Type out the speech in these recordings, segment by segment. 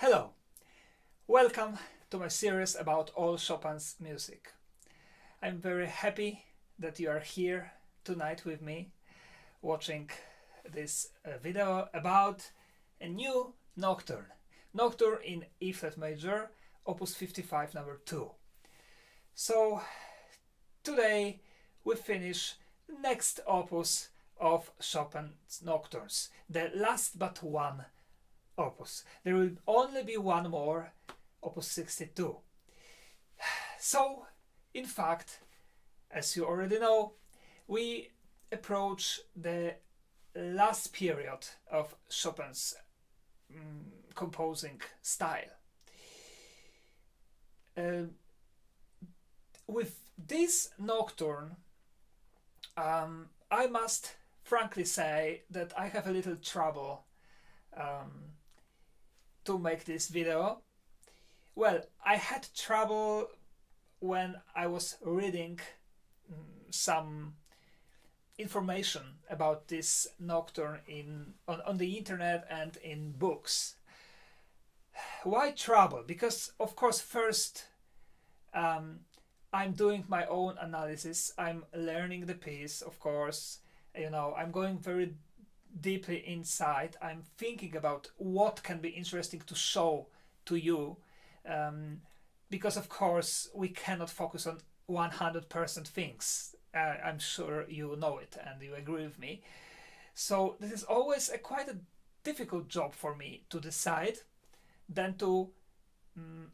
Hello, welcome to my series about all Chopin's music. I'm very happy that you are here tonight with me watching this video about a new Nocturne. Nocturne in E flat major, opus 55 number 2. So today we finish the next opus of Chopin's Nocturnes, the last but one opus. There will only be one more, opus 62. So, in fact, as you already know, we approach the last period of Chopin's composing style. With this Nocturne, I must frankly say that I have a little trouble to make this video. Well, I had trouble when I was reading some information about this Nocturne on the internet and in books. Why trouble? Because of course first I'm doing my own analysis, I'm learning the piece, of course, I'm going very deeply inside. I'm thinking about what can be interesting to show to you, because of course we cannot focus on 100% things. I'm sure you know it and you agree with me. So this is always quite a difficult job for me to decide, then to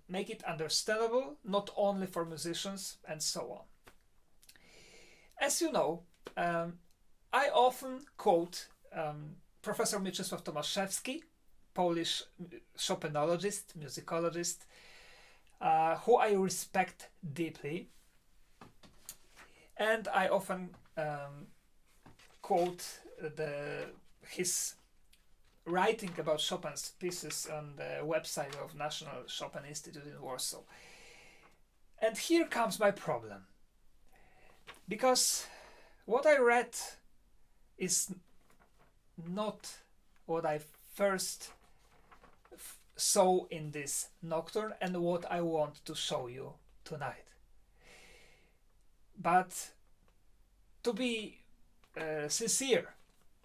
make it understandable, not only for musicians and so on. As you know, I often quote Professor Mieczysław Tomaszewski, Polish Chopinologist, musicologist, who I respect deeply, and I often quote his writing about Chopin's pieces on the website of National Chopin Institute in Warsaw. And here comes my problem, because what I read is not what I first saw in this Nocturne and what I want to show you tonight. But to be sincere,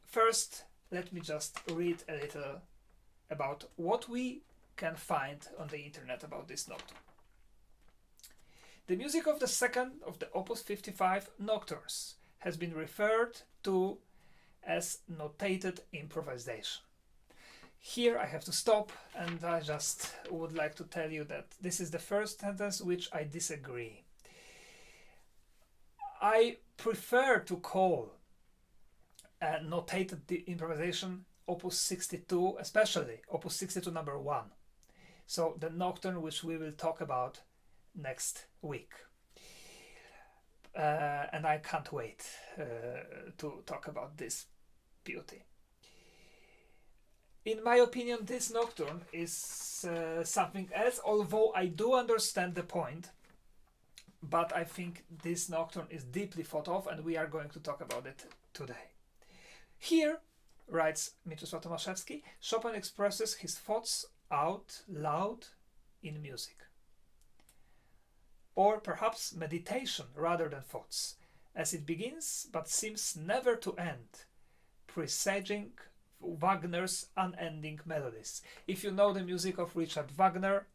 first let me just read a little about what we can find on the internet about this Nocturne. The music of the second of the opus 55 Nocturnes has been referred to as notated improvisation. Here I have to stop, and I just would like to tell you that this is the first sentence which I disagree. I prefer to call notated improvisation opus 62, especially opus 62 number 1. So the Nocturne which we will talk about next week. And I can't wait to talk about this beauty. In my opinion, this Nocturne is something else, although I do understand the point, but I think this Nocturne is deeply thought of, and we are going to talk about it today. Here, writes Mieczysław Tomaszewski, Chopin expresses his thoughts out loud in music. Or perhaps meditation rather than thoughts, as it begins but seems never to end, presaging Wagner's unending melodies. If you know the music of Richard Wagner,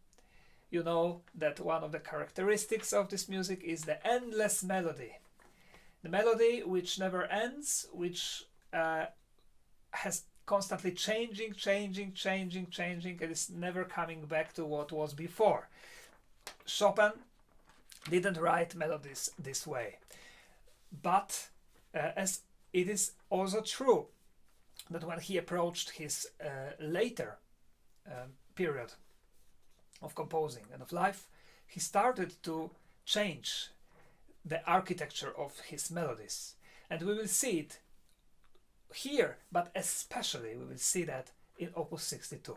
you know that one of the characteristics of this music is the endless melody. The melody which never ends, which has constantly changing, and is never coming back to what was before. Chopin didn't write melodies this way, but as it is also true that when he approached his later period of composing and of life, he started to change the architecture of his melodies, and we will see it here, but especially we will see that in opus 62.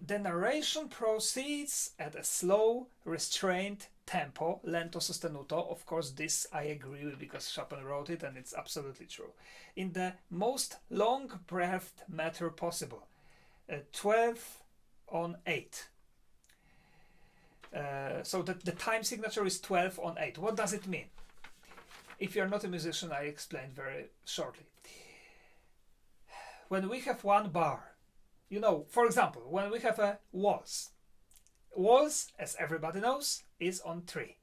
The narration proceeds at a slow, restrained tempo, lento sostenuto. Of course, this I agree with because Chopin wrote it and it's absolutely true. In the most long-breathed meter possible, 12 on 8. So the time signature is 12 on 8. What does it mean? If you're not a musician, I explain very shortly. When we have one bar, you know, for example, when we have a waltz, as everybody knows, is on 3.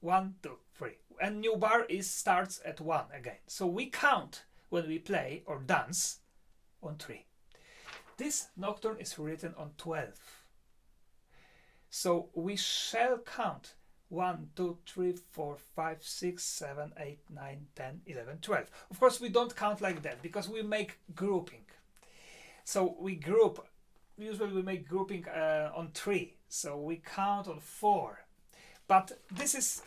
1, 2, 3. And new bar starts at 1 again. So we count when we play or dance on 3. This nocturne is written on 12. So we shall count 1, 2, 3, 4, 5, 6, 7, 8, 9, 10, 11, 12. Of course, we don't count like that because we make grouping. So we group, usually we make grouping on 3. So we count on 4. But this is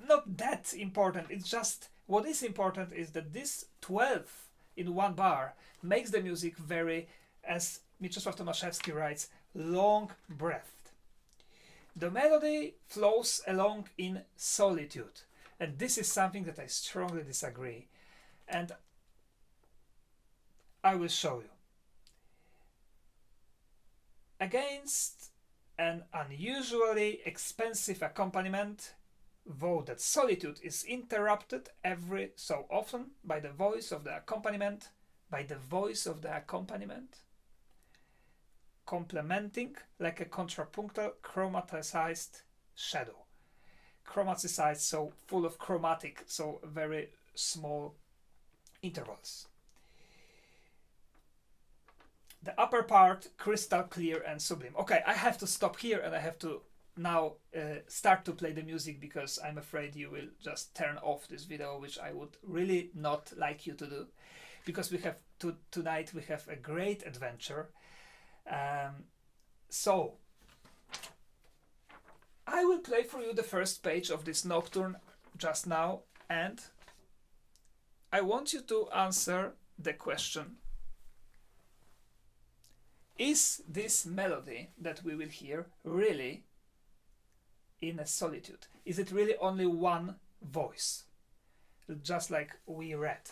not that important. It's just what is important is that this 12 in one bar makes the music very, as Mieczysław Tomaszewski writes, long-breathed. The melody flows along in solitude, and this is something that I strongly disagree, and I will show you. Against an unusually expensive accompaniment, though that solitude is interrupted every so often by the voice of the accompaniment, complementing like a contrapuntal chromaticized shadow. Chromaticized, so full of chromatic, so very small intervals. The upper part crystal clear and sublime. Okay, I have to stop here and I have to now start to play the music because I'm afraid you will just turn off this video, which I would really not like you to do, because we have tonight we have a great adventure. So I will play for you the first page of this nocturne just now, and I want you to answer the question: is this melody that we will hear really in a solitude? Is it really only one voice, just like we read?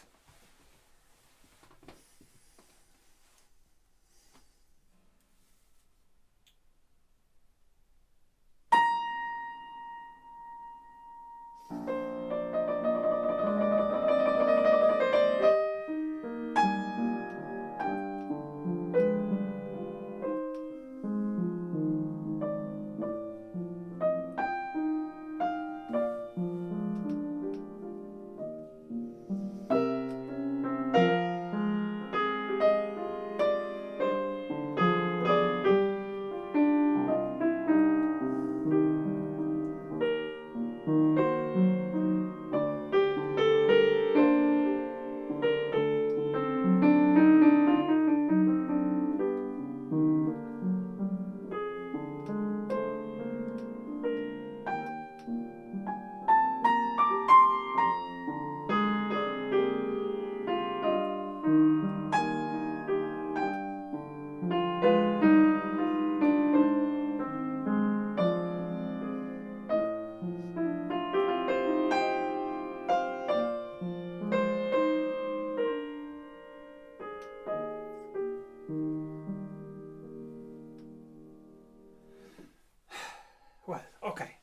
Well, okay.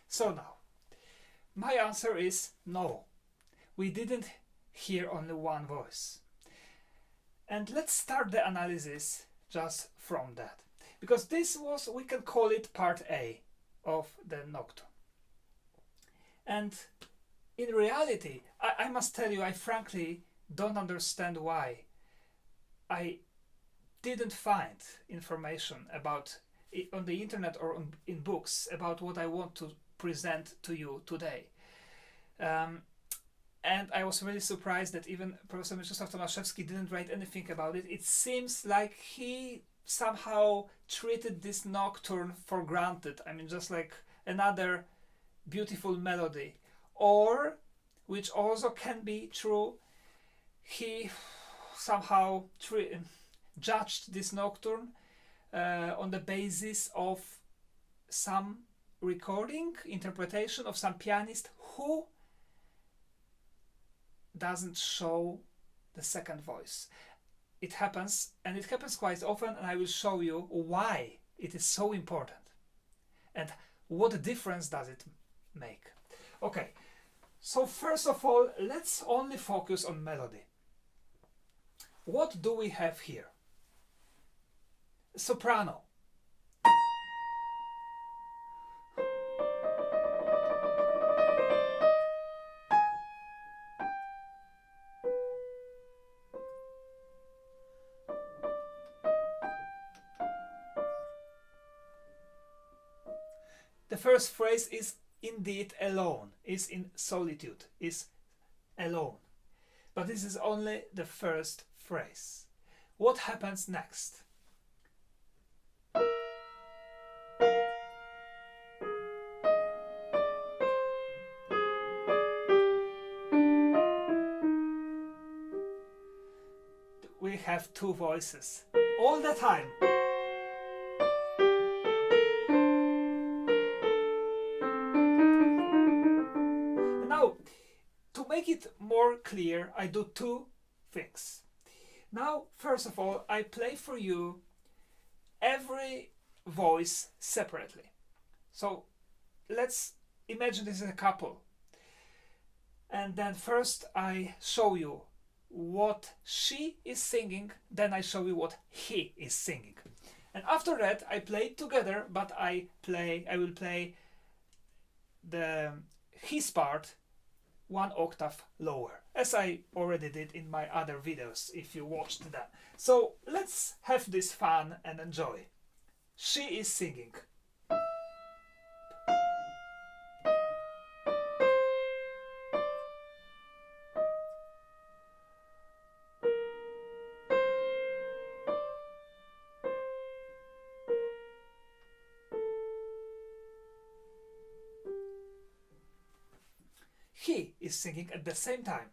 So now, my answer is no. We didn't hear only one voice. And let's start the analysis just from that. Because this was, we can call it part A of the Nocturne. And in reality, I must tell you, I frankly don't understand why I didn't find information about it on the internet or in books about what I want to present to you today. And I was really surprised that even Professor Mieczysław Tomaszewski didn't write anything about it. It seems like he somehow treated this nocturne for granted. I mean, just like another beautiful melody. Or, which also can be true, he somehow judged this nocturne on the basis of some recording, interpretation of some pianist who doesn't show the second voice. It happens, and it happens quite often, and I will show you why it is so important and what difference does it make. Okay, so first of all, let's only focus on melody. What do we have here? Soprano. The first phrase is indeed alone, is in solitude, is alone. But this is only the first phrase. What happens next? We have two voices all the time. To make it more clear, I do two things. Now, first of all, I play for you every voice separately. So let's imagine this is a couple. And then first I show you what she is singing, then I show you what he is singing. And after that I play together, but I will play his part one octave lower, as I already did in my other videos if you watched them. So let's have this fun and enjoy. She is singing. He is singing at the same time.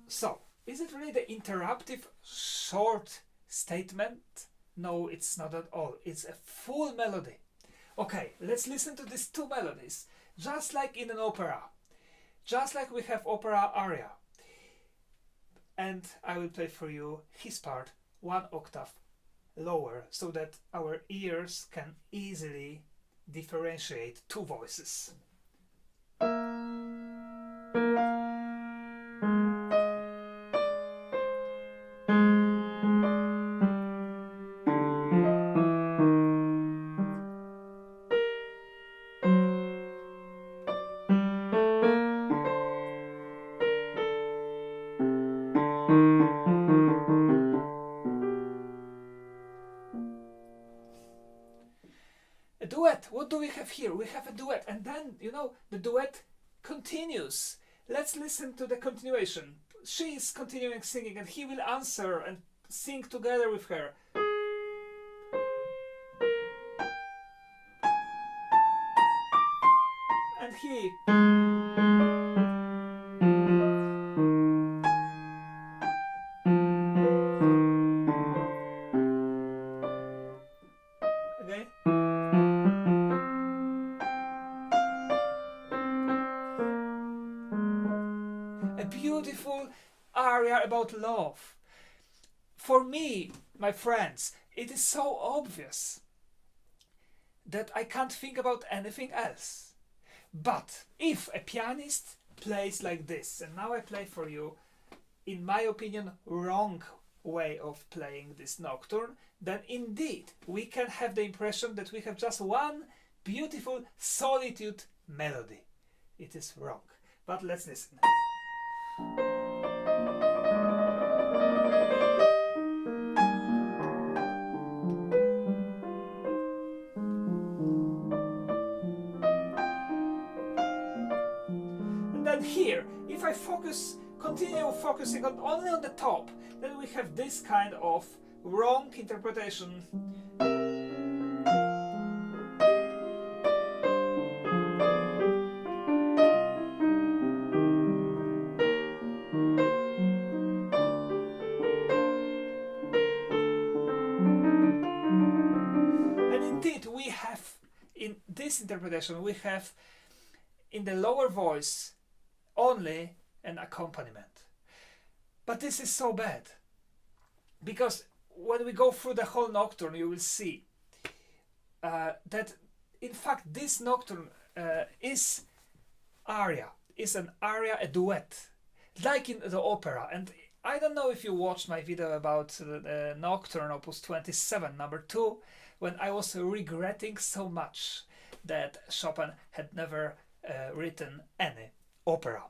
So, is it really the interruptive short statement? No, it's not at all. It's a full melody. Okay, let's listen to these two melodies, just like in an opera, just like we have opera aria. And I will play for you his part one octave lower, so that our ears can easily differentiate two voices. A duet. What do we have here? We have a duet, and then, you know, the duet continues. Let's listen to the continuation. She is continuing singing, and he will answer and sing together with her. And he. Okay. A beautiful aria about love. For me, my friends, it is so obvious that I can't think about anything else. But if a pianist plays like this, and now I play for you, in my opinion, wrong way of playing this nocturne, then indeed we can have the impression that we have just one beautiful solitude melody. It is wrong. But let's listen. And then here, if I focus continue focusing only on the top, then we have this kind of wrong interpretation. And indeed, we have, in this interpretation, we have in the lower voice only an accompaniment. But this is so bad, because when we go through the whole nocturne, you will see that in fact this nocturne is an aria, a duet, like in the opera. And I don't know if you watched my video about the Nocturne Opus 27, number 2, when I was regretting so much that Chopin had never written any opera.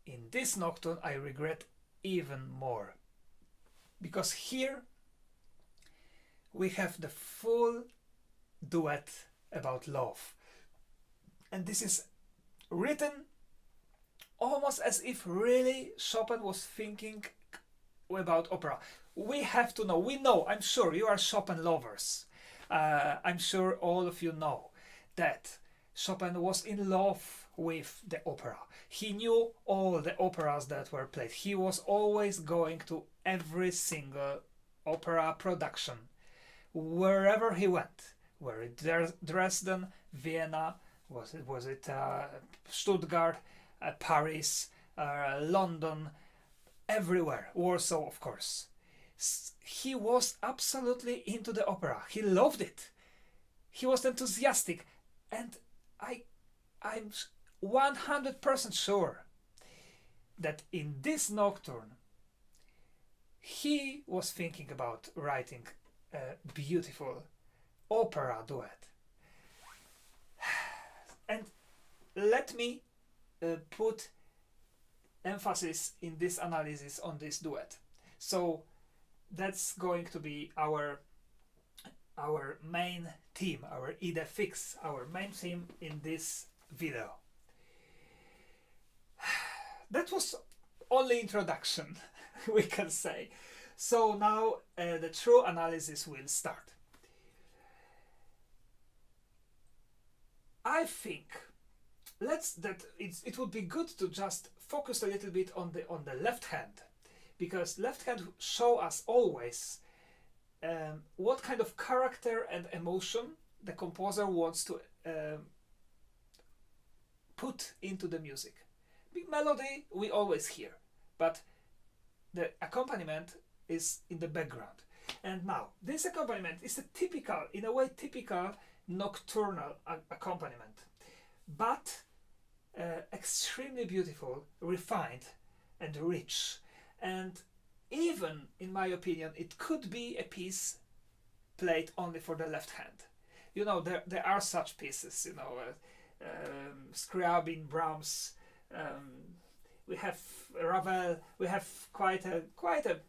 In this nocturne I regret even more, because here we have the full duet about love, and this is written almost as if really Chopin was thinking about opera. We have to know, I'm sure you are Chopin lovers, I'm sure all of you know that Chopin was in love with the opera. He knew all the operas that were played. He was always going to every single opera production, wherever he went. Were it Dresden, Vienna, was it Stuttgart, Paris, London, everywhere, Warsaw, of course. He was absolutely into the opera. He loved it. He was enthusiastic, and I'm 100% sure that in this nocturne he was thinking about writing a beautiful opera duet. And let me put emphasis in this analysis on this duet. So that's going to be our main theme, our idée fixe, our main theme in this video. That was only introduction, we can say. So now the true analysis will start. I think it would be good to just focus a little bit on the left hand, because left hand show us always what kind of character and emotion the composer wants to put into the music. Big melody we always hear, but the accompaniment is in the background. And now this accompaniment is in a way typical nocturnal accompaniment, but extremely beautiful, refined and rich. And even, in my opinion, it could be a piece played only for the left hand. You know, there are such pieces, you know, Scriabin, Brahms, we have Ravel, we have quite a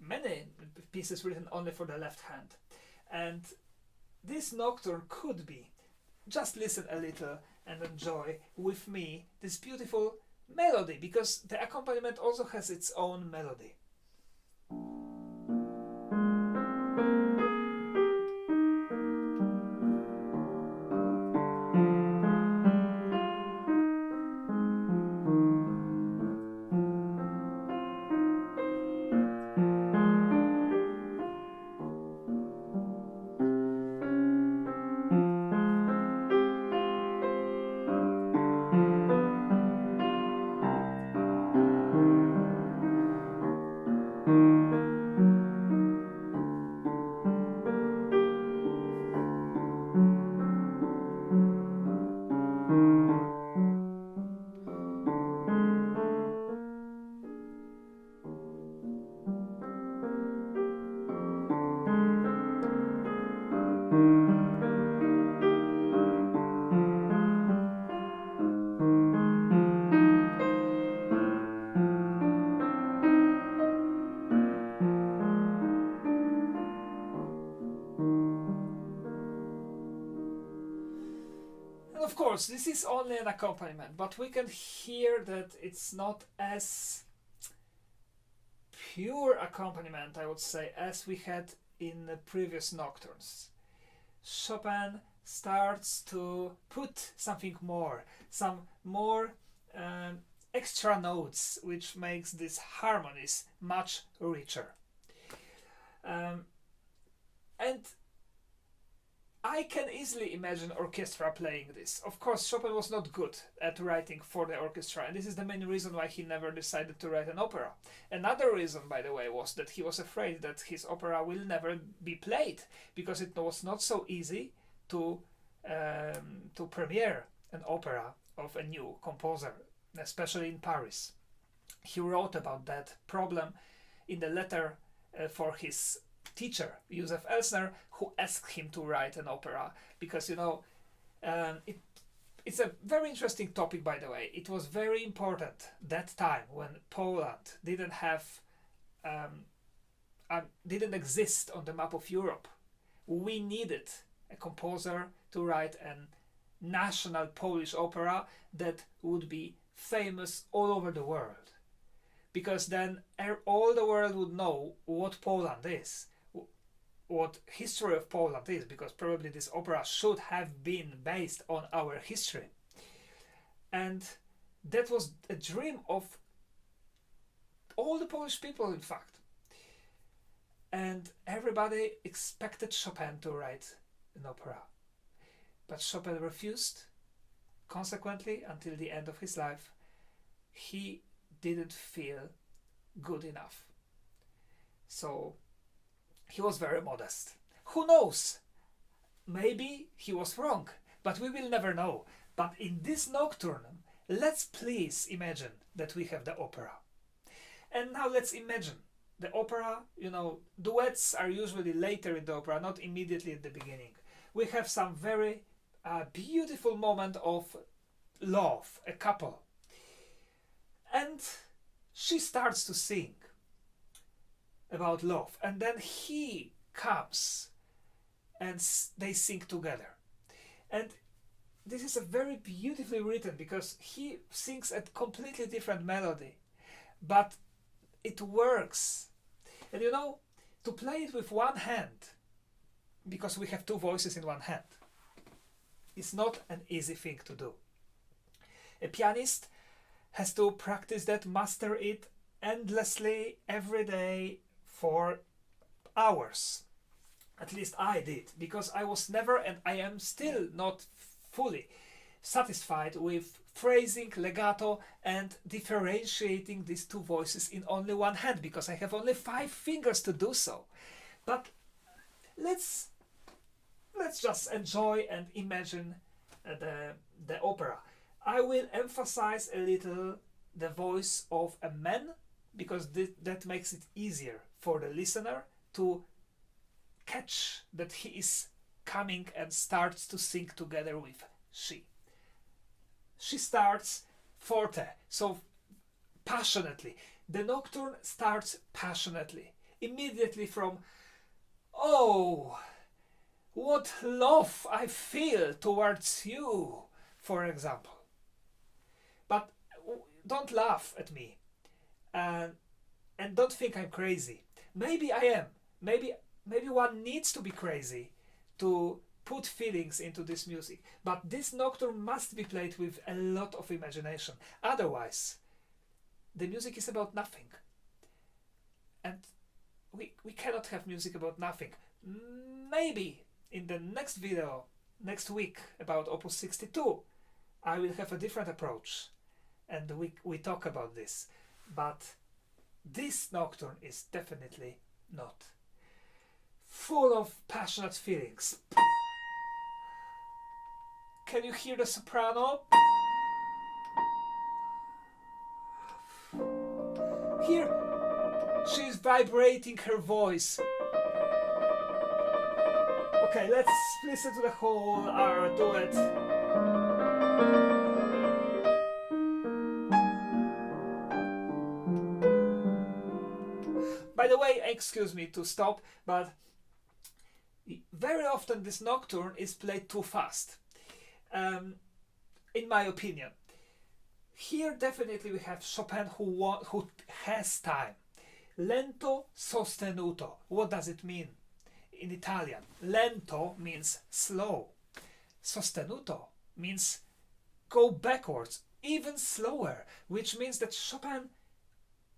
many pieces written only for the left hand. And this nocturne could be, just listen a little and enjoy with me this beautiful melody, because the accompaniment also has its own melody. of course, this is only an accompaniment, but we can hear that it's not as pure accompaniment, I would say, as we had in the previous nocturnes. Chopin starts to put something more, some more extra notes, which makes these harmonies much richer. And I can easily imagine orchestra playing this. Of course, Chopin was not good at writing for the orchestra, and this is the main reason why he never decided to write an opera. Another reason, by the way, was that he was afraid that his opera will never be played, because it was not so easy to premiere an opera of a new composer, especially in Paris. He wrote about that problem in the letter for his teacher, Joseph Elsner, who asked him to write an opera, because it's a very interesting topic, by the way. It was very important that time when Poland didn't exist on the map of Europe. We needed a composer to write a national Polish opera that would be famous all over the world, because then all the world would know what Poland is, what history of Poland is, because probably this opera should have been based on our history. And that was a dream of all the Polish people, in fact. And everybody expected Chopin to write an opera. But Chopin refused. Consequently, until the end of his life, he didn't feel good enough. So he was very modest. Who knows? Maybe he was wrong, but we will never know. But in this nocturne, let's please imagine that we have the opera. And now let's imagine the opera, duets are usually later in the opera, not immediately at the beginning. We have some very beautiful moment of love, a couple. And she starts to sing about love, and then he comes and they sing together. And this is a very beautifully written, because he sings a completely different melody, but it works. And to play it with one hand, because we have two voices in one hand, is not an easy thing to do. A pianist has to practice that, master it endlessly every day for hours. At least I did, because I was never, and I am still not fully satisfied with phrasing, legato, and differentiating these two voices in only one hand, because I have only 5 fingers to do so. But let's just enjoy and imagine the opera. I will emphasize a little the voice of a man, because that makes it easier for the listener to catch that he is coming and starts to sing together with she. She starts forte, so passionately. The nocturne starts passionately, immediately from, oh, what love I feel towards you, for example. But don't laugh at me, and don't think I'm crazy. Maybe I am. Maybe one needs to be crazy to put feelings into this music. But this nocturne must be played with a lot of imagination. Otherwise, the music is about nothing. And we cannot have music about nothing. Maybe in the next video, next week, about Opus 62, I will have a different approach. And we talk about this. But this nocturne is definitely not. Full of passionate feelings. Can you hear the soprano? Here, she is vibrating her voice. Okay, let's listen to the whole duet. By the way, excuse me to stop, but very often this nocturne is played too fast. in my opinion. Here definitely we have Chopin who has time. Lento sostenuto. What does it mean in Italian? Lento means slow. Sostenuto means go backwards, even slower, which means that Chopin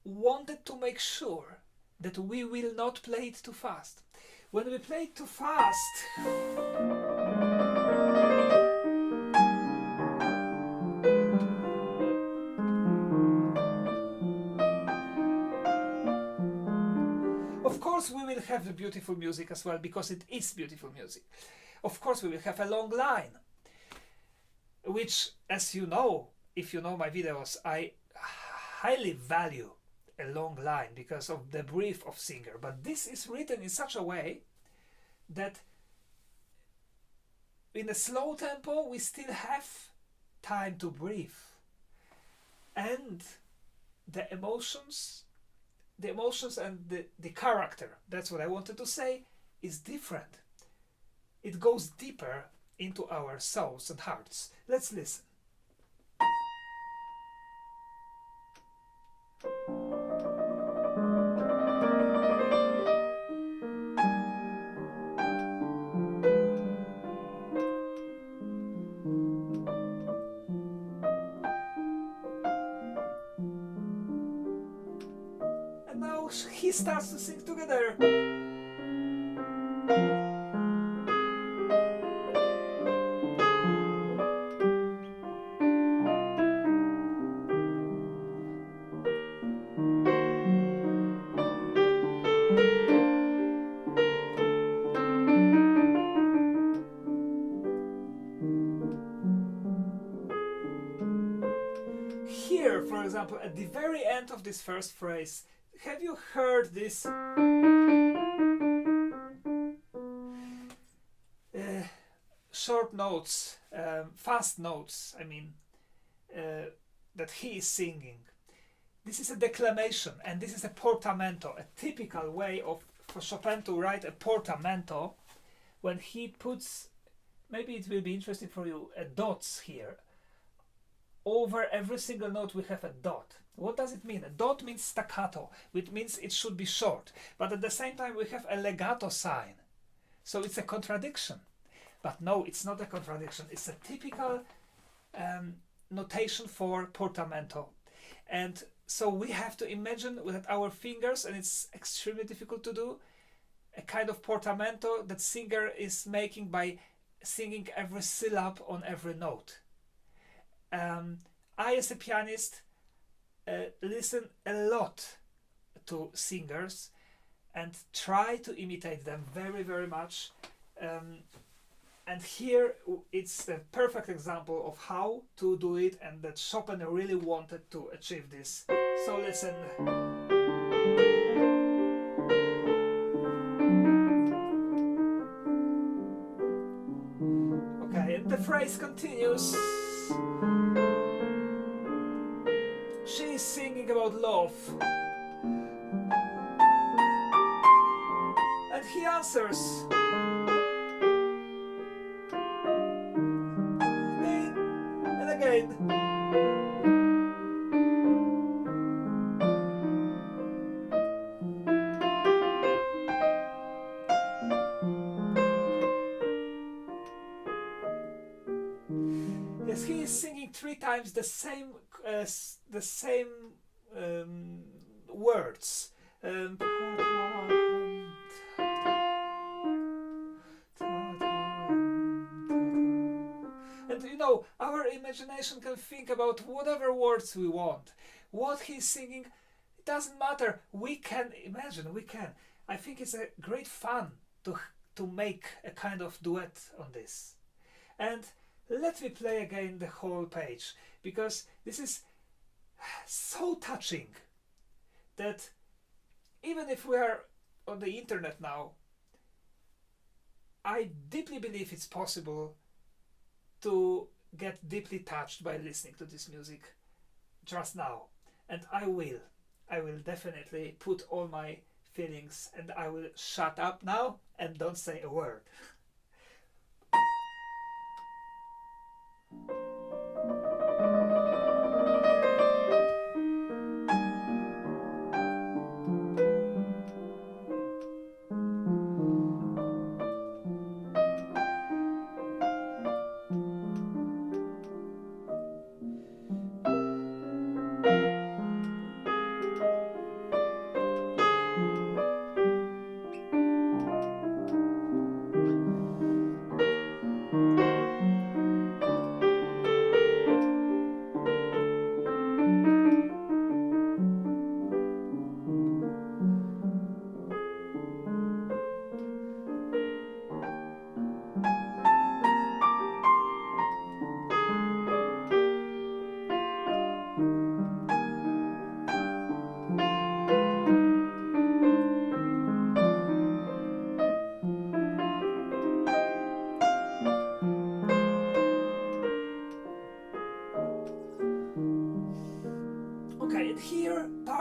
wanted to make sure that we will not play it too fast. When we play it too fast, of course we will have the beautiful music as well, because it is beautiful music. Of course we will have a long line, which, as you know, if you know my videos, I highly value a long line because of the brief of singer. But this is written in such a way that in a slow tempo we still have time to breathe, and the emotions and the character, that's what I wanted to say, is different. It goes deeper into our souls and hearts. Let's listen. And now he starts to sing together. Here, for example, at the very end of this first phrase, have you heard this short notes, fast notes, I mean, that he is singing? This is a declamation, and this is a portamento, a typical way for Chopin to write a portamento, when he puts, maybe it will be interesting for you, dots here. Over every single note we have a dot. What does it mean? A dot means staccato, which means it should be short. But at the same time we have a legato sign. So it's a contradiction. But no, it's not a contradiction. It's a typical notation for portamento. And so we have to imagine with our fingers, and it's extremely difficult to do, a kind of portamento that singer is making by singing every syllable on every note. I, as a pianist, listen a lot to singers and try to imitate them very, very much. And here it's the perfect example of how to do it, and that Chopin really wanted to achieve this. So listen. Okay, and the phrase continues. She is singing about love. And he answers. Again and again. Yes, he is singing 3 times the same words. And you know, our imagination can think about whatever words we want. What he's singing, it doesn't matter. We can imagine, we can. I think it's a great fun to make a kind of duet on this. And let me play again the whole page, because this is so touching that even if we are on the internet now, I deeply believe it's possible to get deeply touched by listening to this music just now. And I will definitely put all my feelings, and I will shut up now and don't say a word.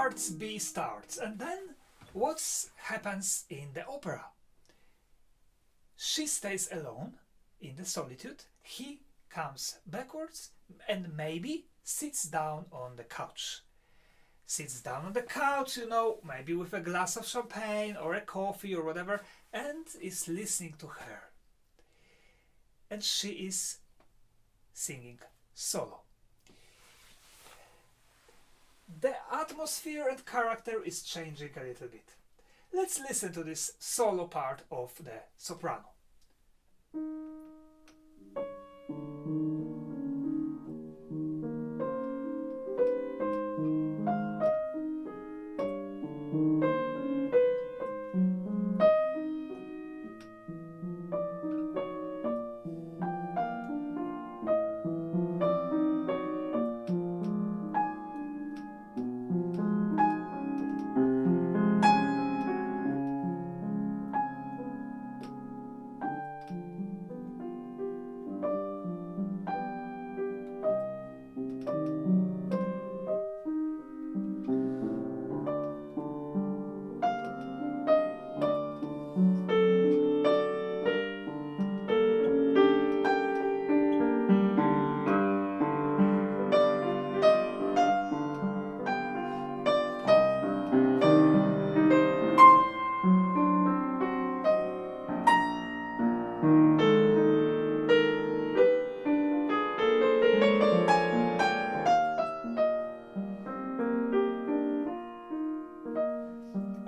parts B starts, and then what happens in the opera? She stays alone in the solitude. He comes backwards and maybe sits down on the couch. Sits down on the couch, you know, maybe with a glass of champagne or a coffee or whatever, and is listening to her. And she is singing solo. The atmosphere and character is changing a little bit. Let's listen to this solo part of the soprano.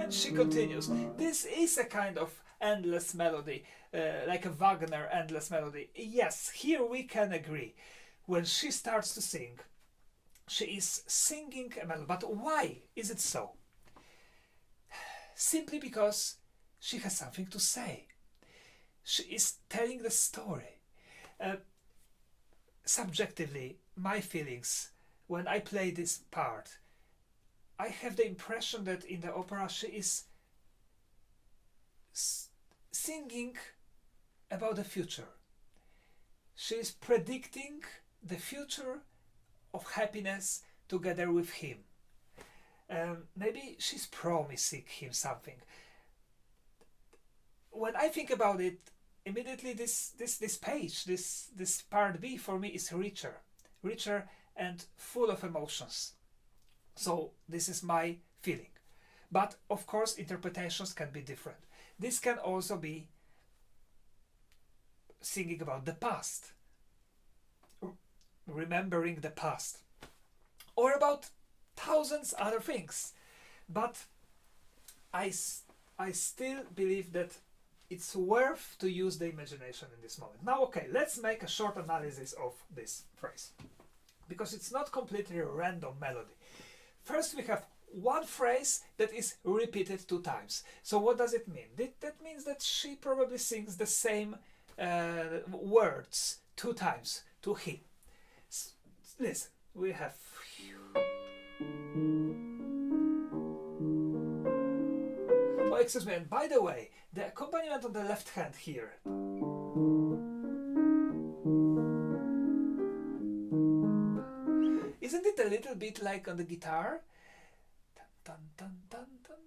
She continues. This is a kind of endless melody, like a Wagner endless melody. Yes, here we can agree. When she starts to sing, she is singing a melody. But why is it so? Simply because she has something to say. She is telling the story. Subjectively, my feelings when I play this part, I have the impression that in the opera she is singing about the future. She is predicting the future of happiness together with him. Maybe she's promising him something. When I think about it, immediately this page, this part B for me is richer and full of emotions. So this is my feeling. But of course interpretations can be different. This can also be singing about the past, remembering the past, or about thousands other things. But I still believe that it's worth to use the imagination in this moment. Now, okay, let's make a short analysis of this phrase, because it's not completely a random melody. First, we have one phrase that is repeated 2 times. So what does it mean? That means that she probably sings the same words 2 times to him. Listen, we have... Oh, excuse me, and by the way, the accompaniment on the left hand here. Isn't it a little bit like on the guitar? Dun, dun, dun, dun,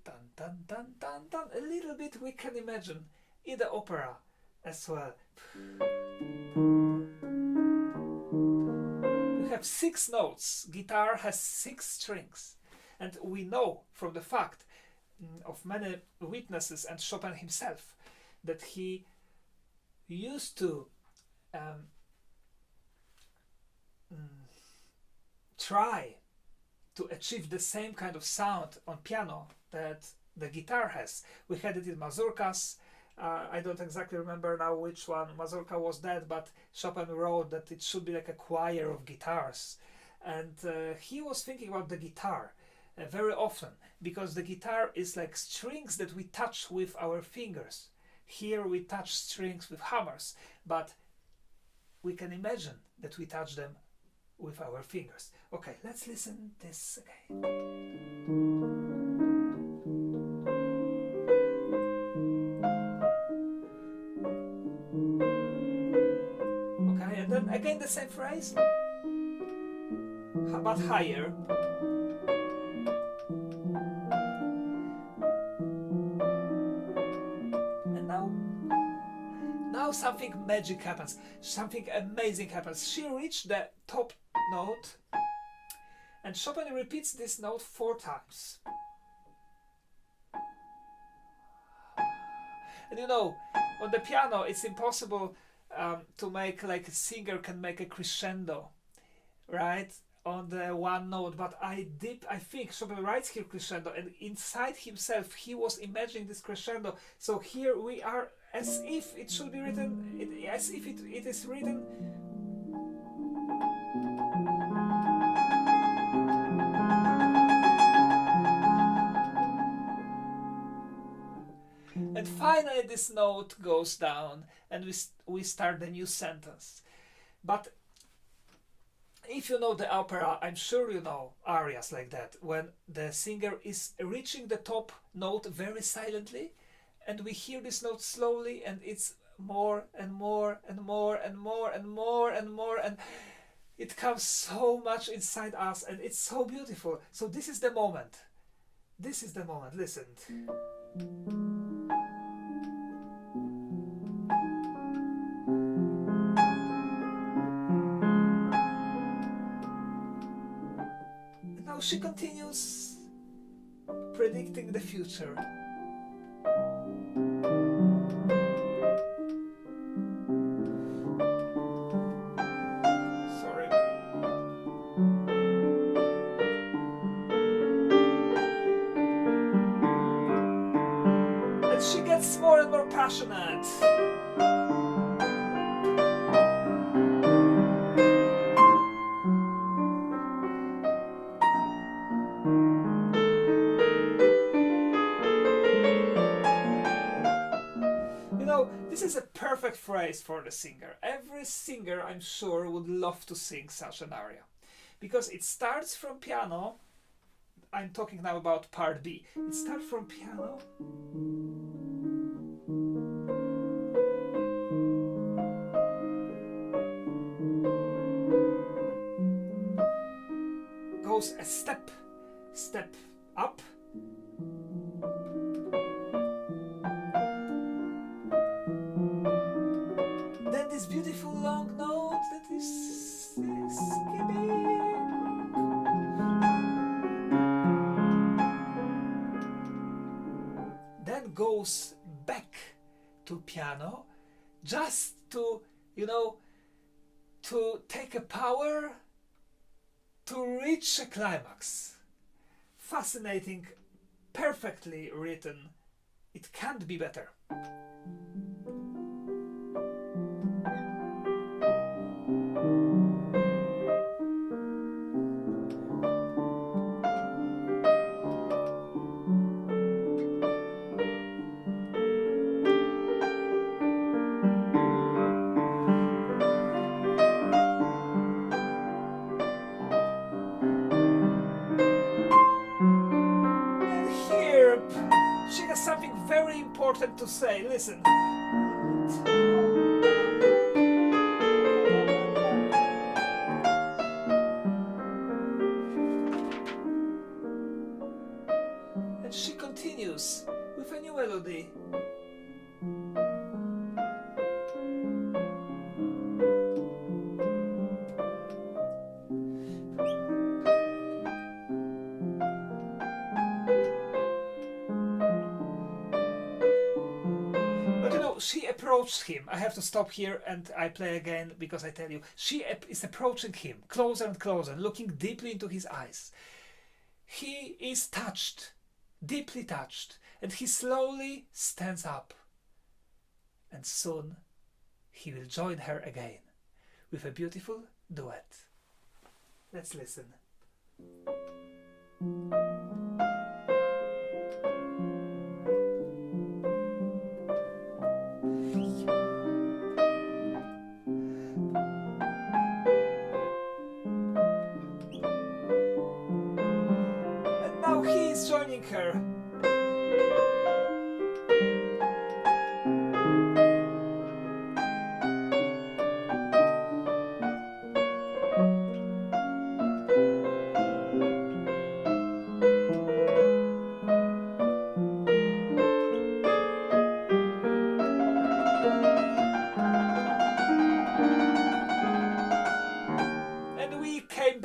dun, dun, dun, dun, dun. A little bit we can imagine in the opera as well. We have 6 notes. Guitar has 6 strings. And we know from the fact of many witnesses and Chopin himself that he used to try to achieve the same kind of sound on piano that the guitar has. We had it in mazurkas. I don't exactly remember now which one mazurka was that, but Chopin wrote that it should be like a choir of guitars. And he was thinking about the guitar very often, because the guitar is like strings that we touch with our fingers. Here we touch strings with hammers, but we can imagine that we touch them with our fingers. Okay, let's listen this again. Okay, and then again the same phrase, but higher. now something magic happens, something amazing happens. She reached the top note, and Chopin repeats this note 4 times. And you know, on the piano it's impossible to make, like a singer can make a crescendo, right, on the one note, but I think Chopin writes here crescendo, and inside himself he was imagining this crescendo. So here we are, as if it should be written, as if it is written. And finally this note goes down, and we start the new sentence. But if you know the opera, I'm sure you know arias like that, when the singer is reaching the top note very silently, and we hear this note slowly, and it's more and more and more and more and more and more, and it comes so much inside us, and it's so beautiful. So this is the moment. This is the moment. Listen. She continues predicting the future. Sorry. And she gets more and more passionate. This is a perfect phrase for the singer. Every singer, I'm sure, would love to sing such an aria, because it starts from piano. I'm talking now about part B. It starts from piano, goes a step up, this beautiful long note that is skipping. Then goes back to piano, just to, you know, to take a power to reach a climax. Fascinating, perfectly written. It can't be better. Something very important to say. Listen. And she continues with a new melody. She approached him. I have to stop here and I play again, because I tell you, she is approaching him closer and closer, looking deeply into his eyes. He is touched, deeply touched, and he slowly stands up. And soon he will join her again with a beautiful duet. Let's listen. Joining her.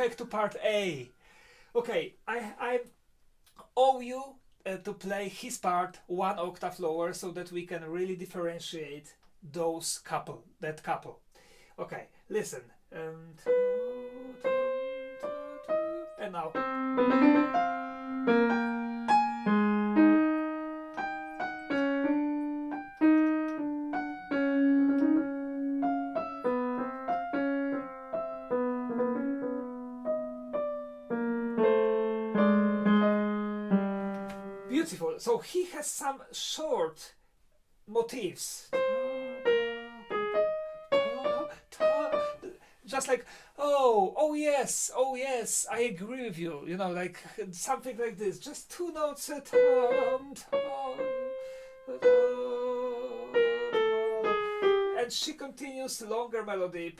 back to part A. Okay, I owe you to play his part 1 octave lower so that we can really differentiate that couple. Okay, listen. And now. Beautiful. So he has some short motifs. Just like, oh yes, I agree with you. You know, like something like this. Just 2 notes at and she continues longer melody.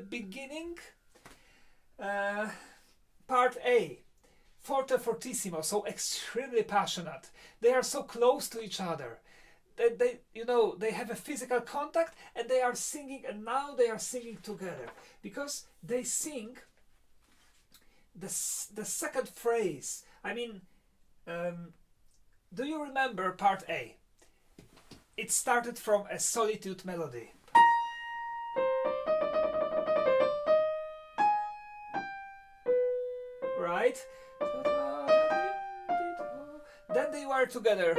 Beginning, part A, forte fortissimo, so extremely passionate. They are so close to each other. They have a physical contact and they are singing, and now they are singing together because they sing the second phrase. I mean, do you remember part A? It started from a solitude melody. Right? Then they were together.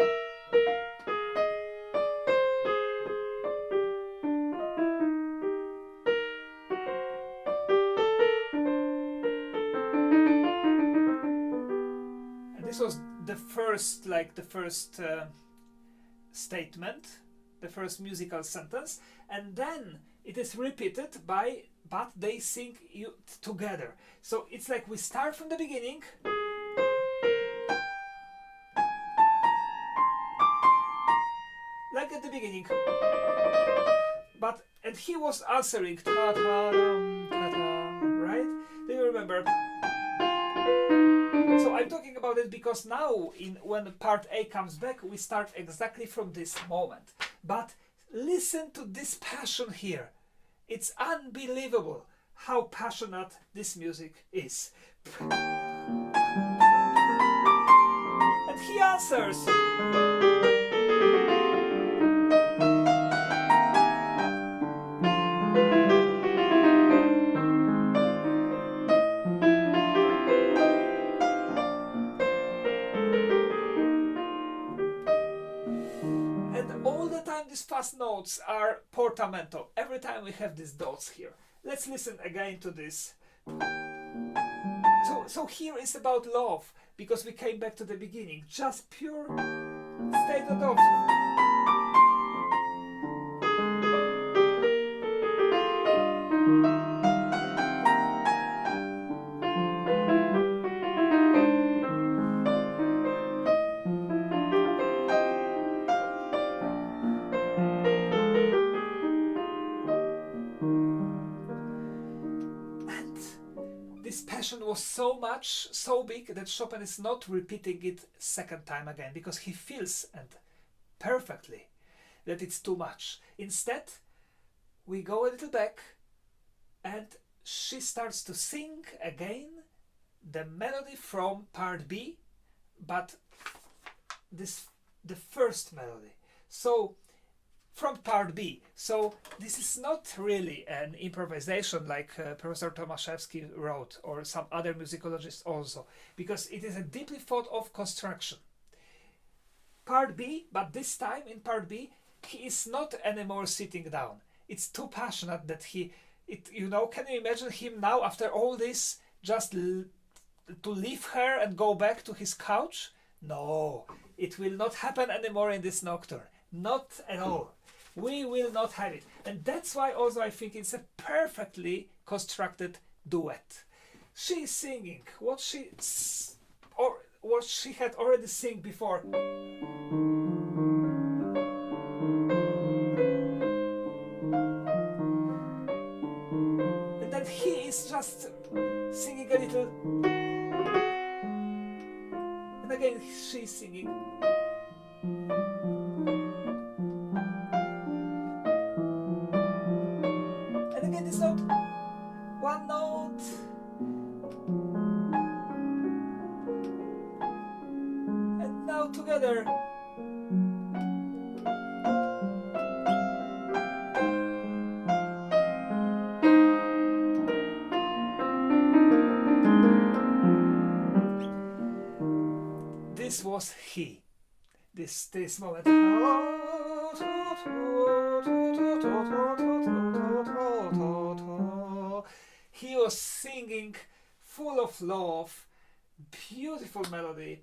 And this was the first statement, the first musical sentence, and then it is repeated but they sing together. So it's like we start from the beginning. Like at the beginning. And he was answering ta ta dum, ta ta, right? Do you remember? So I'm talking about it because now when part A comes back, we start exactly from this moment. But listen to this passion here. It's unbelievable how passionate this music is. And he answers. These fast notes are portamento. Every time we have these dots here. Let's listen again to this. So here is about love, because we came back to the beginning. Just pure state of notes. Was so big that Chopin is not repeating it second time again, because he feels, and perfectly, that it's too much. Instead, we go a little back and she starts to sing again the melody from part B, but the first melody. So from part B. So this is not really an improvisation like Professor Tomaszewski wrote, or some other musicologists also, because it is a deeply thought of construction. Part B, but this time in part B, he is not anymore sitting down. It's too passionate that can you imagine him now after all this just to leave her and go back to his couch? No, it will not happen anymore in this Nocturne. Not at all. We will not have it. And that's why also I think it's a perfectly constructed duet. She is singing what what she had already sing before. And then he is just singing a little. And again she's singing. And again this note. One note. And now together. This was he. This moment. He was singing full of love, beautiful melody.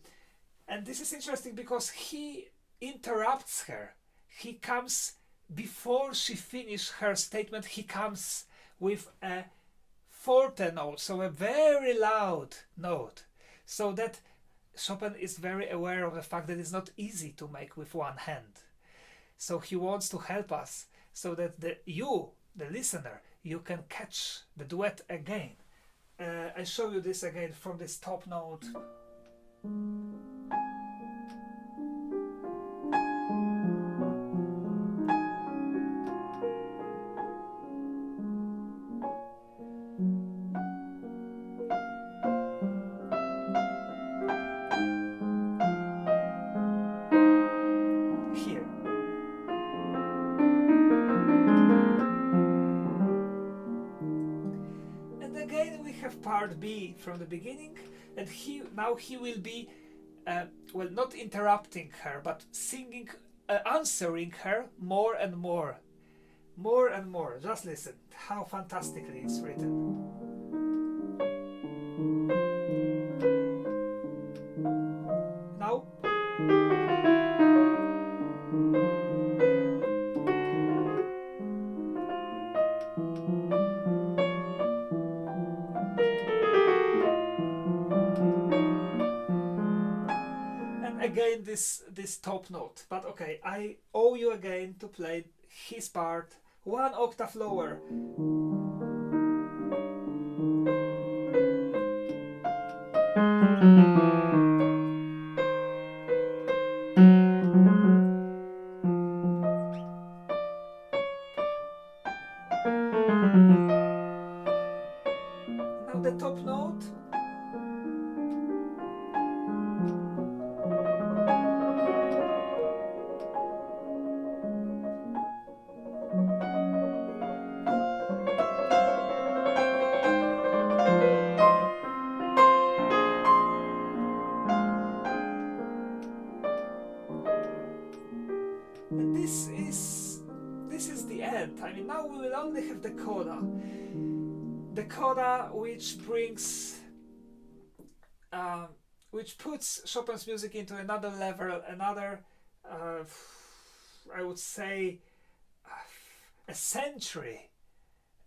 And this is interesting because he interrupts her. He comes before she finishes her statement, he comes with a forte note, so a very loud note. So that Chopin is very aware of the fact that it's not easy to make with one hand. So he wants to help us so that the listener, you can catch the duet again. I show you this again from this top note. Part B from the beginning, and he will be not interrupting her, but singing, answering her more and more. Just listen how fantastically it's written. Now again this top note, but okay, I owe you again to play his part one octave lower. Now the top note. And this is the end. I mean, now we will only have the coda. The coda which brings, which puts Chopin's music into another level, another, I would say, a century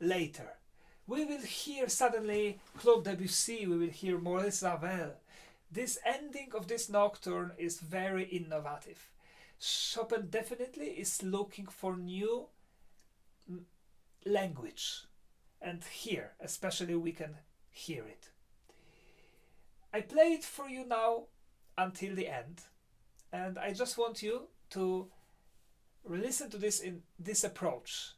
later. We will hear suddenly Claude Debussy, we will hear Maurice Ravel. This ending of this nocturne is very innovative. Chopin definitely is looking for new language, and here especially we can hear it. I play it for you now until the end, and I just want you to listen to this in this approach,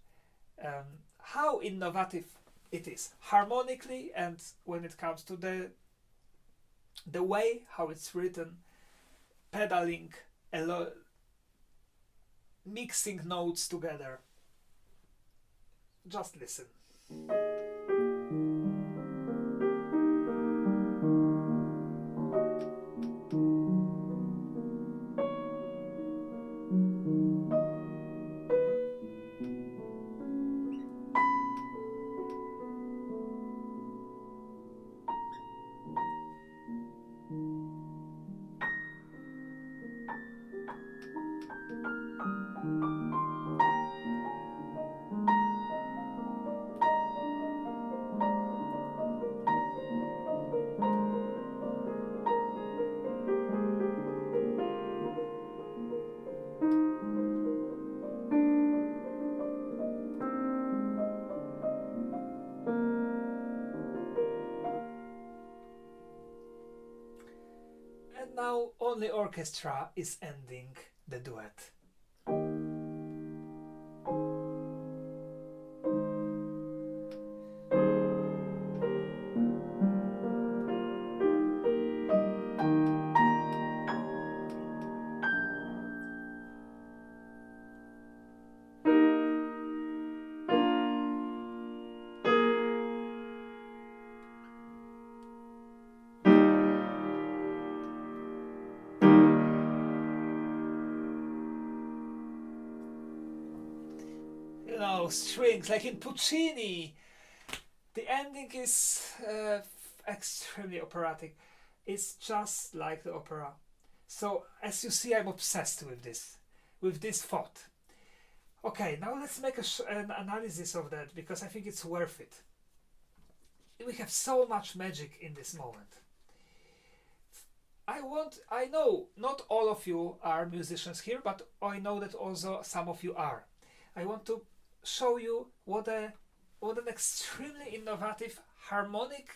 how innovative it is harmonically, and when it comes to the way how it's written, pedaling a lot, mixing notes together. Just listen. And now only orchestra is ending the duet. Strings, like in Puccini. The ending is extremely operatic. It's just like the opera. So as you see, I'm obsessed with this thought. Okay, now let's make an analysis of that, because I think it's worth it. We have so much magic in this moment. I know not all of you are musicians here, but I know that also some of you are. I want to show you what an extremely innovative harmonic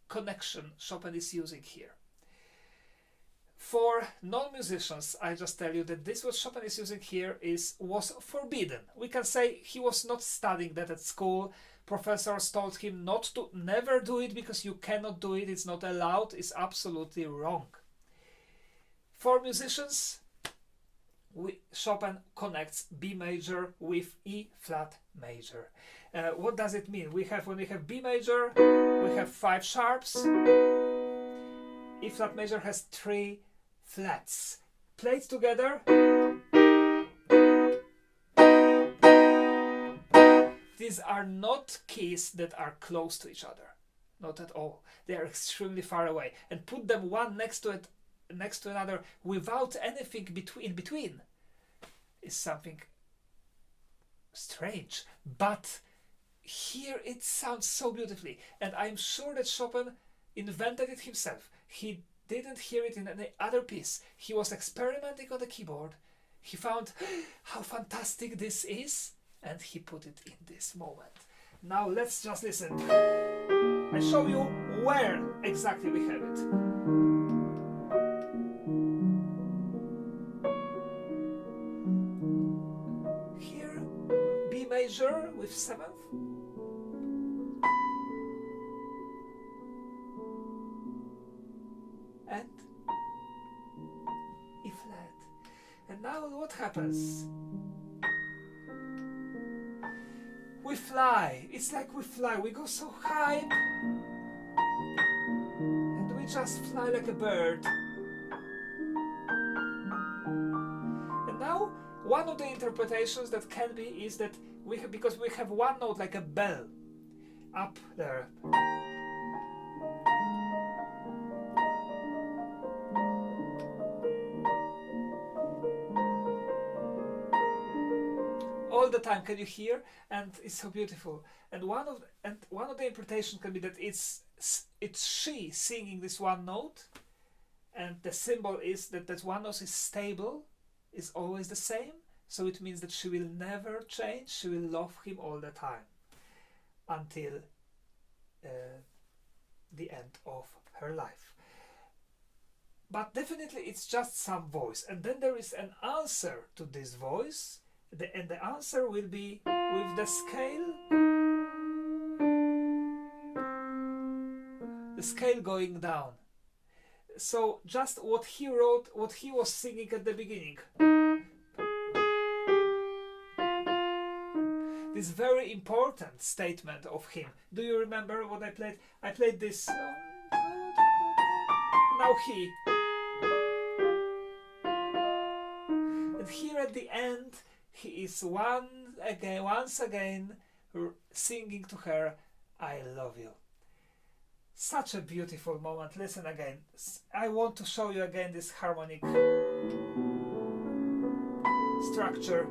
connection Chopin is using here. For non-musicians, I just tell you that this what Chopin is using here was forbidden. We can say he was not studying that at school. Professors told him never do it, because you cannot do it, it's not allowed, it's absolutely wrong. For musicians, Chopin connects B major with E flat major. What does it mean? When we have B major, we have 5 sharps. E flat major has 3 flats. Played together, these are not keys that are close to each other. Not at all. They are extremely far away. And put them one next to another without anything in between is something strange. But here it sounds so beautifully, and I'm sure that Chopin invented it himself. He didn't hear it in any other piece. He was experimenting on the keyboard. He found how fantastic this is, and he put it in this moment. Now let's just listen. I show you where exactly we have it. Major with 7th, and E flat. And now what happens? We fly. It's like we fly. We go so high, and we just fly like a bird. And now one of the interpretations that can be is that because we have one note like a bell up there. All the time, can you hear? And it's so beautiful. And one of the interpretations can be that it's she singing this one note, and the symbol is that one note is stable, is always the same. So it means that she will never change. She will love him all the time until the end of her life. But definitely it's just some voice. And then there is an answer to this voice. And the answer will be with the scale. The scale going down. So just what he wrote, what he was singing at the beginning. This very important statement of him. Do you remember what I played? I played this. Now he. And here at the end, he is once again singing to her, "I love you." Such a beautiful moment. Listen again. I want to show you again this harmonic structure.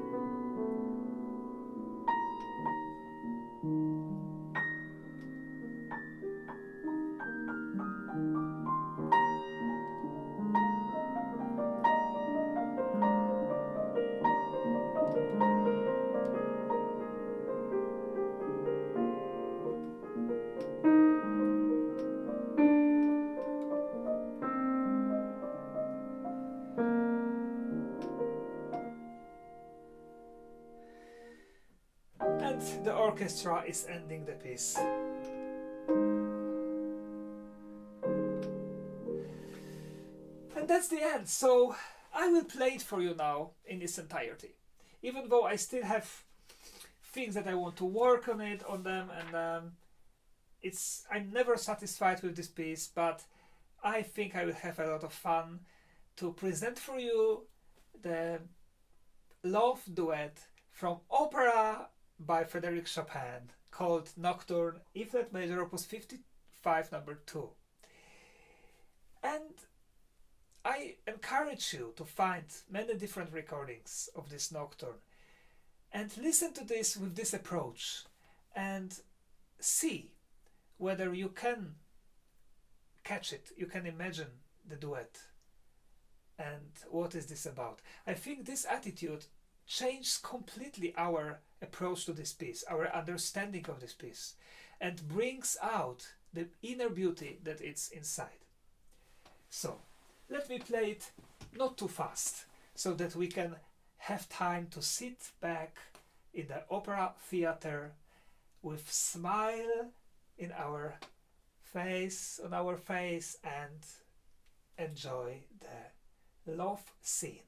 the orchestra is ending the piece. And that's the end. So I will play it for you now in its entirety. Even though I still have things that I want to work on them, and I'm never satisfied with this piece, but I think I will have a lot of fun to present for you the love duet from opera by Frédéric Chopin called Nocturne, E flat major, opus 55, number 2. And I encourage you to find many different recordings of this Nocturne and listen to this with this approach and see whether you can catch it, you can imagine the duet and what is this about. I think this attitude changed completely our approach to this piece, our understanding of this piece, and brings out the inner beauty that it's inside. So let me play it not too fast, so that we can have time to sit back in the opera theater with smile in our face, on our face, and enjoy the love scene.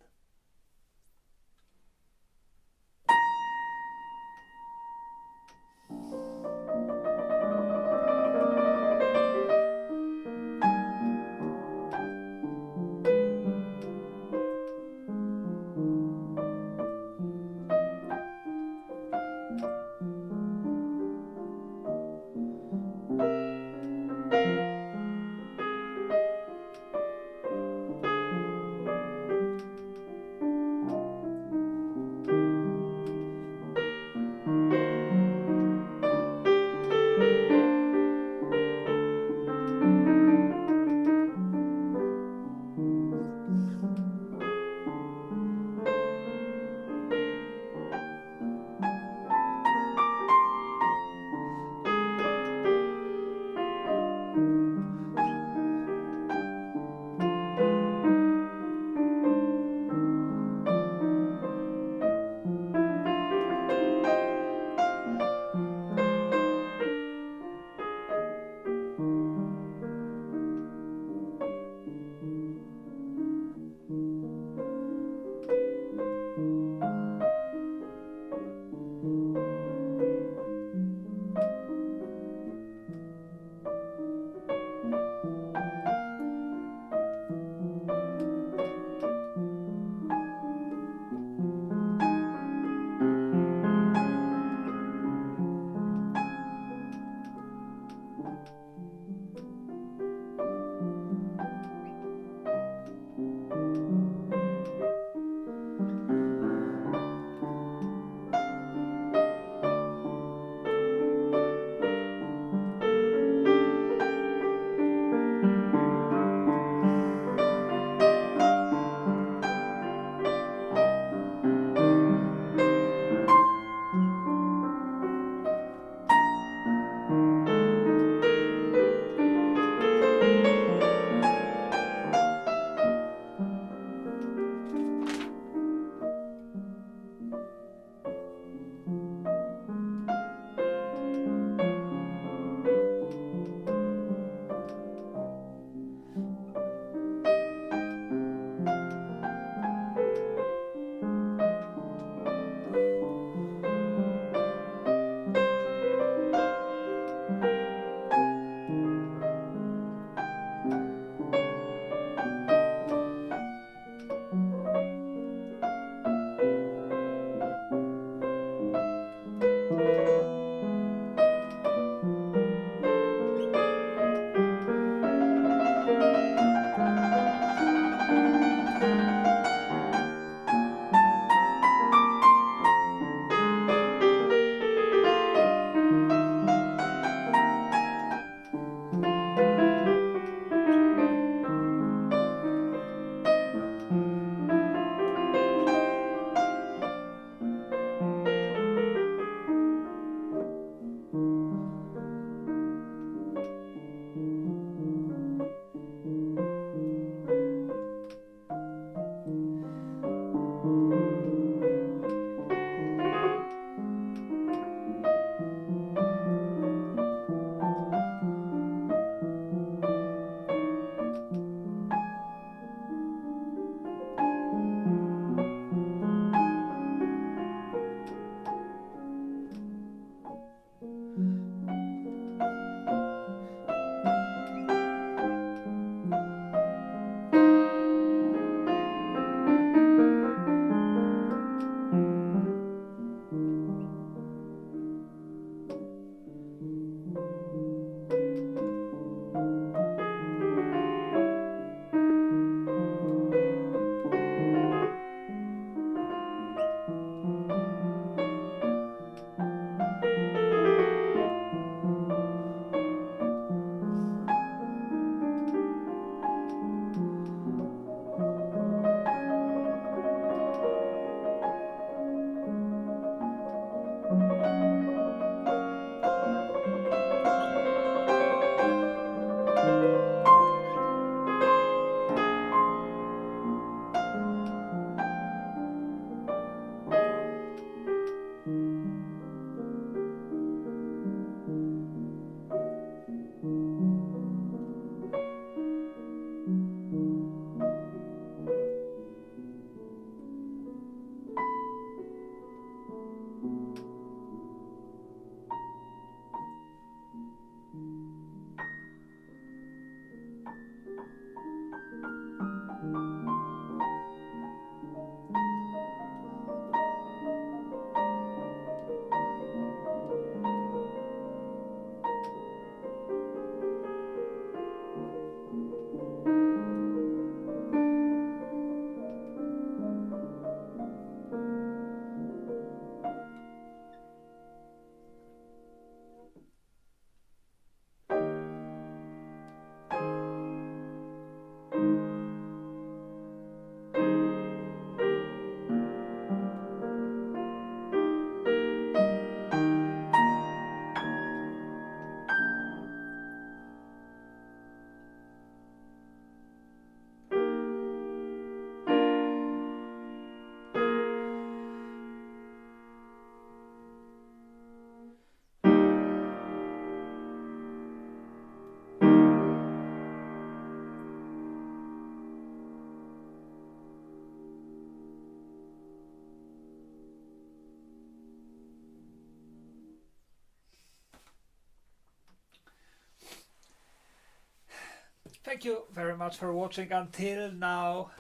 Thank you very much for watching until now,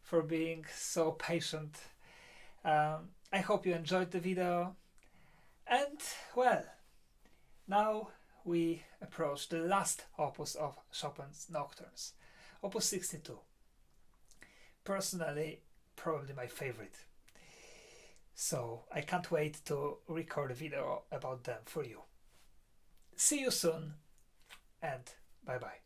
for being so patient. I hope you enjoyed the video. And well, now we approach the last opus of Chopin's Nocturnes, opus 62. Personally, probably my favorite. So I can't wait to record a video about them for you. See you soon, and bye bye.